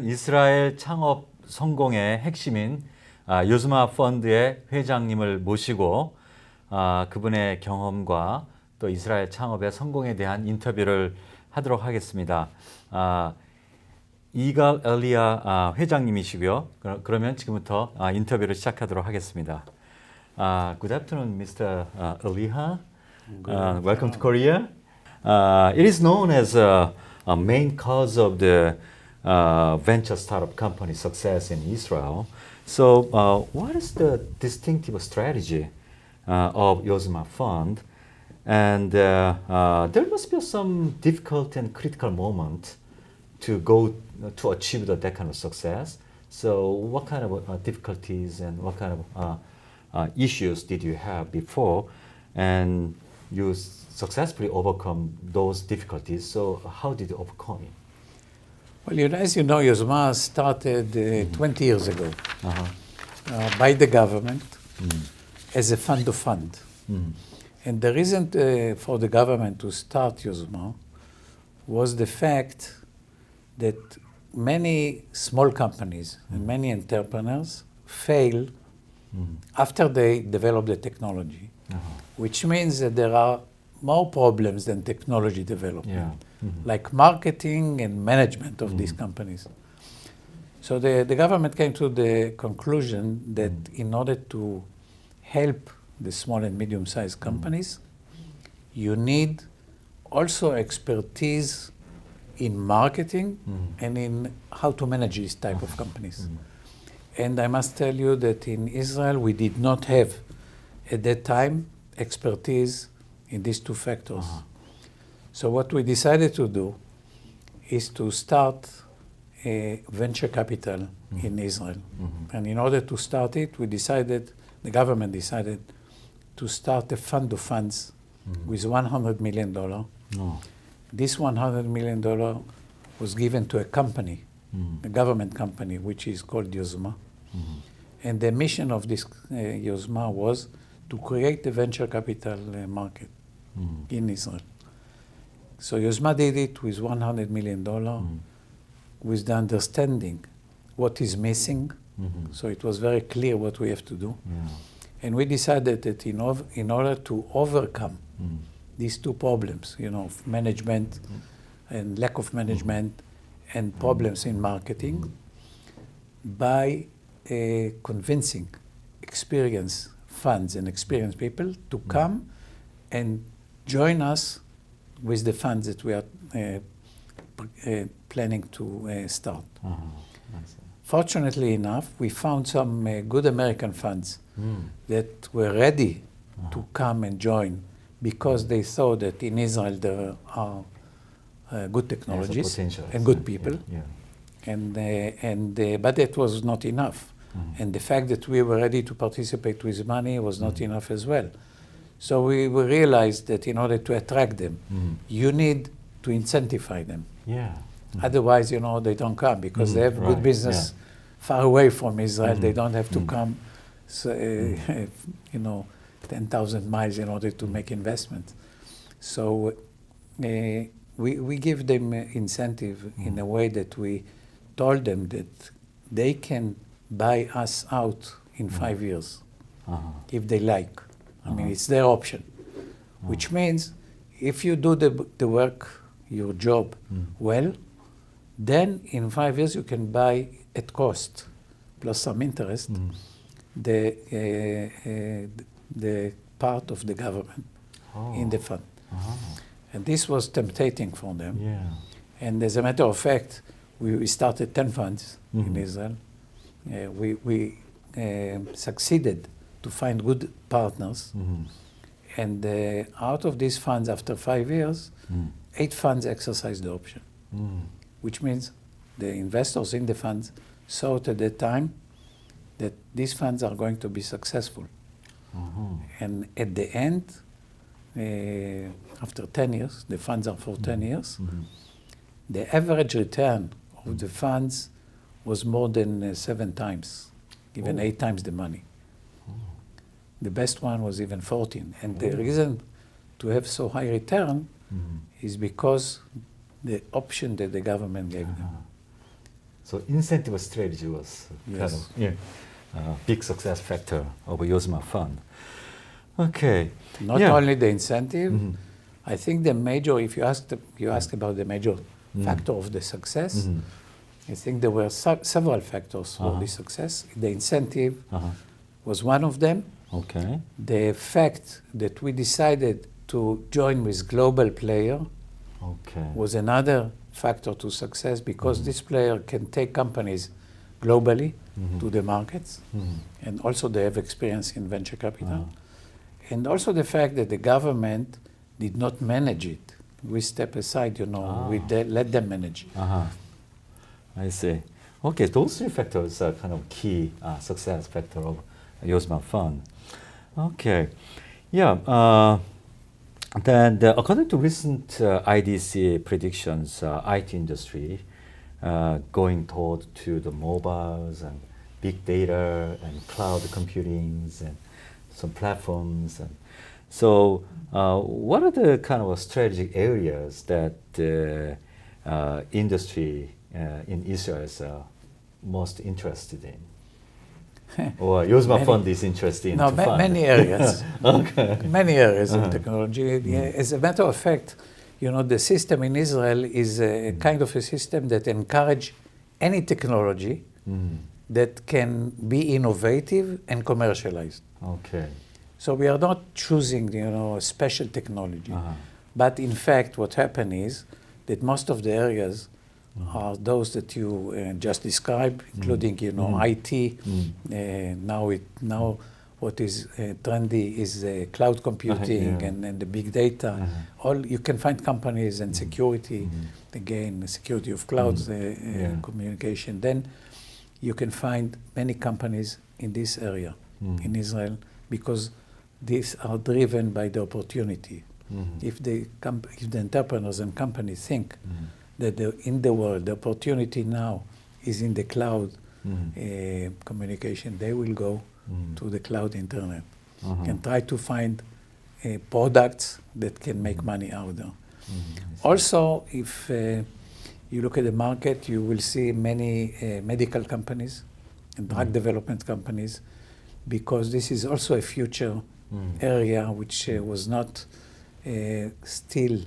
오늘은 이스라엘 창업 성공의 핵심인 요즈마 펀드의 회장님을 모시고 그분의 경험과 또 이스라엘 창업의 성공에 대한 인터뷰를 하도록 하겠습니다. 이갈 엘리야 회장님이시고요. 그러면 지금부터 인터뷰를 시작하도록 하겠습니다. Good afternoon, Mr. Erlich. Welcome to Korea. It is known as a main cause of the venture startup company success in Israel. So, what is the distinctive strategy of YOZMA Fund? And there must be some difficult and critical moment to achieve that kind of success. So, what kind of difficulties and what kind of issues did you have before? And you successfully overcome those difficulties. So, how did you overcome it? Well, as you know, YOZMA started 20 years ago by the government as a fund to fund. And the reason for the government to start YOZMA was the fact that many small companies and many entrepreneurs fail after they develop the technology, which means that there are more problems than technology development, like marketing and management of these companies. So the government came to the conclusion that in order to help the small and medium-sized companies, you need also expertise in marketing and in how to manage this type of companies. And I must tell you that in Israel, we did not have, at that time, expertise in these two factors. So what we decided to do is to start a venture capital in Israel. And in order to start it, the government decided to start a fund of funds with $100 million. This $100 million was given to a company, a government company, which is called YOZMA. And the mission of this YOZMA was to create the venture capital market in Israel. So YOZMA did it with $100 million with the understanding what is missing. So it was very clear what we have to do. And we decided that in order to overcome these two problems, of management and lack of management and problems in marketing, by convincing experienced funds and experienced people to come and join us with the funds that we are planning to start. Fortunately enough, we found some good American funds that were ready to come and join because they saw that in Israel there are good technologies and good people. But that was not enough. And the fact that we were ready to participate with money was not enough as well. So we realized that in order to attract them, you need to incentivize them. Otherwise, they don't come because they have good business far away from Israel. They don't have to come, 10,000 miles in order to make investment. So we give them incentive in a way that we told them that they can buy us out in 5 years if they like. I mean, it's their option, which means if you do the work, your job well, then in 5 years you can buy at cost, plus some interest, the part of the government in the fund. And this was tempting for them. And as a matter of fact, we started 10 funds in Israel. We succeeded to find good partners. And out of these funds, after 5 years, 8 funds exercised the option, which means the investors in the funds saw at that time that these funds are going to be successful. And at the end, after 10 years, the funds are for 10 years, the average return of the funds was more than 7 times, even 8 times the money. The best one was even 14. And the reason to have so high return is because the option that the government gave them. So incentive strategy was kind of big success factor of YOZMA Fund. Okay. Not only the incentive, I think the major, if you asked about the major factor of the success, I think there were several factors for the success. The incentive was one of them. Okay. The fact that we decided to join with global player was another factor to success, because this player can take companies globally to the markets, and also they have experience in venture capital. And also the fact that the government did not manage it. We step aside, we let them manage. I see. Okay, those three factors are kind of key success factor of YOZMA Fund. Okay, yeah. Then, according to recent IDC predictions, IT industry going toward to the mobiles and big data and cloud computing and some platforms. And so, what are the kind of strategic areas that industry in Israel is most interested in? Or YOZMA Fund is interested in? Many areas. Many areas of technology. As a matter of fact, the system in Israel is a kind of a system that encourages any technology that can be innovative and commercialized. Okay. So we are not choosing, a special technology. But in fact, what happened is that most of the areas are those that you just described, including, IT. Now what is trendy is cloud computing and the big data. All you can find companies and security, again, the security of clouds, communication. Then you can find many companies in this area in Israel, because these are driven by the opportunity. If the entrepreneurs and companies think that in the world, the opportunity now is in the cloud communication, they will go to the cloud internet and try to find products that can make money out there. Also, if you look at the market, you will see many medical companies and drug development companies, because this is also a future area which was not still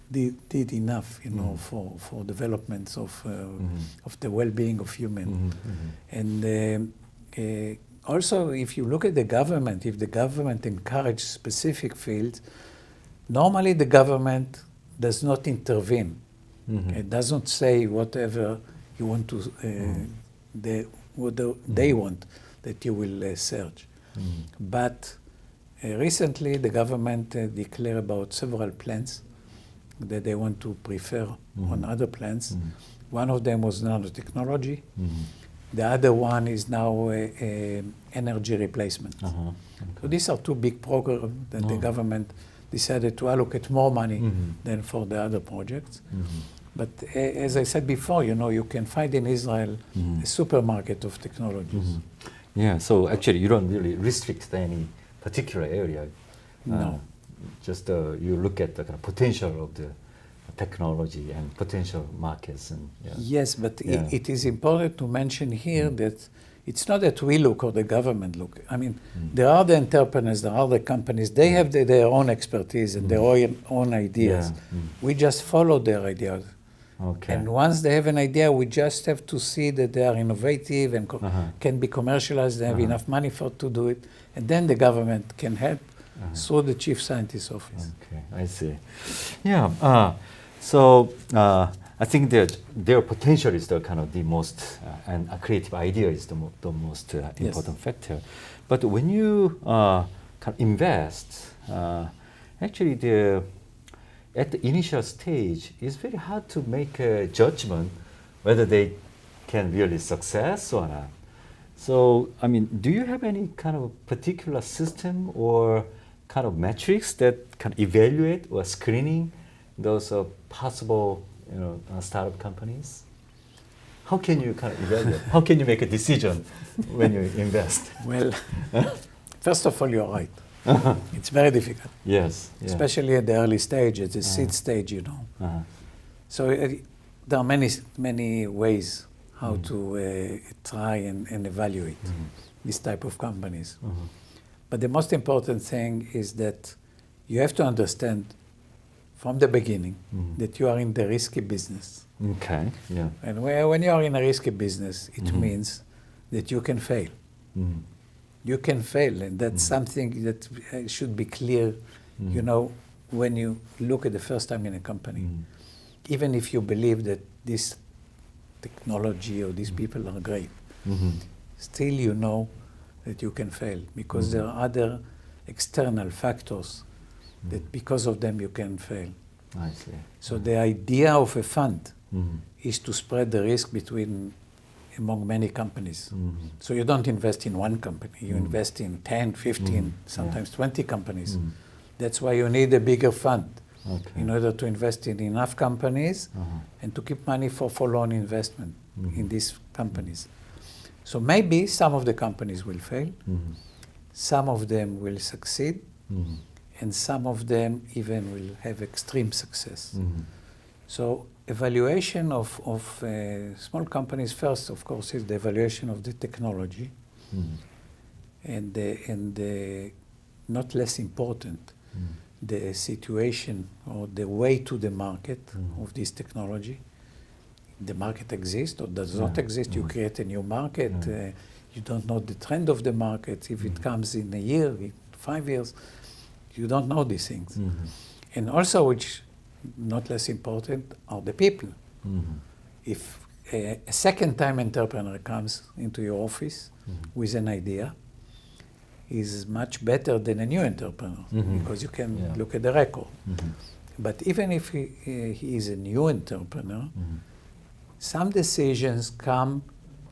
did enough, for developments of the well-being of human. And also, if you look at the government, if the government encourages specific fields, normally the government does not intervene. It doesn't say whatever you want to, they want that you will search. But recently the government declared about several plans that they want to prefer on other plans. One of them was nanotechnology. The other one is now energy replacement. So these are two big programs that the government decided to allocate more money than for the other projects. But as I said before, you can find in Israel a supermarket of technologies. Yeah, so actually you don't really restrict any particular area. No. Just you look at the kind of potential of the technology and potential markets. And yes, but it is important to mention here that it's not that we look or the government look. I mean, there are the entrepreneurs, there are the companies, they have their own expertise and their own ideas. We just follow their ideas. Okay. And once they have an idea, we just have to see that they are innovative and can be commercialized, they have enough money to do it, and then the government can help through the chief scientist's office. Okay, I see. Yeah, so I think that their potential is the kind of the most, and a creative idea is the most important factor. But when you kind of invest, actually at the initial stage, it's very hard to make a judgment whether they can really success or not. So, I mean, do you have any kind of particular system or kind of metrics that can evaluate or screening those possible, startup companies? How can you kind of evaluate? How can you make a decision when you invest? Well, first of all, you're right. It's very difficult. Yes. Especially at the early stage, at the seed stage, So there are many ways how to try and evaluate this type of companies. But the most important thing is that you have to understand from the beginning that you are in the risky business. Okay. Yeah. And when you are in a risky business, it means that you can fail. You can fail, and that's something that should be clear, you know, when you look at the first time in a company. Even if you believe that this technology or these people are great, still you know that you can fail because there are other external factors that because of them you can fail. I see. So the idea of a fund is to spread the risk among many companies. So you don't invest in one company, you invest in 10, 15, sometimes 20 companies. That's why you need a bigger fund in order to invest in enough companies and to keep money for follow-on investment in these companies. So maybe some of the companies will fail, some of them will succeed, and some of them even will have extreme success. So evaluation of small companies first, of course, is the evaluation of the technology, and not less important, the situation or the way to the market of this technology. The market exists or does not exist. You create a new market. You don't know the trend of the market. If it comes in a year, in 5 years, you don't know these things. And also, which not less important, are the people. If a second-time entrepreneur comes into your office with an idea, is much better than a new entrepreneur because you can look at the record. But even if he is a new entrepreneur, some decisions come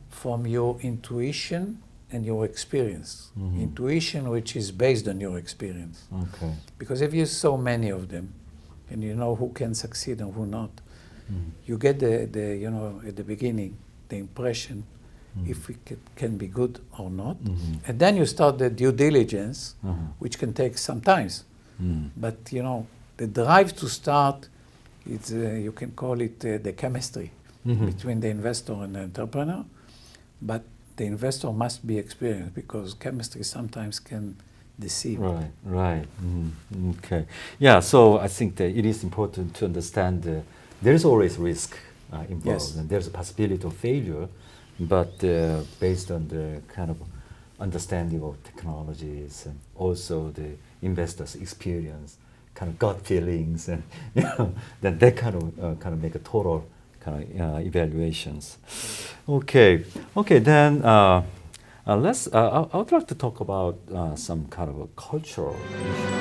from your intuition and your experience. Intuition which is based on your experience. Okay. Because if you saw many of them, and you know who can succeed and who not, you get the you know, at the beginning, the impression if it can be good or not. And then you start the due diligence, which can take some time. But you know, the drive to start, it's, you can call it the chemistry between the investor and the entrepreneur. But the investor must be experienced because chemistry sometimes can deceive. Right, right. Okay. Yeah, so I think that it is important to understand there is always risk involved, Yes. and there's a possibility of failure, but based on the kind of understanding of technologies and also the investor's experience, kind of gut feelings, and you know, then that kind of make a total kind of evaluations. Okay, okay. Then let's. I would like to talk about some kind of a cultural issue.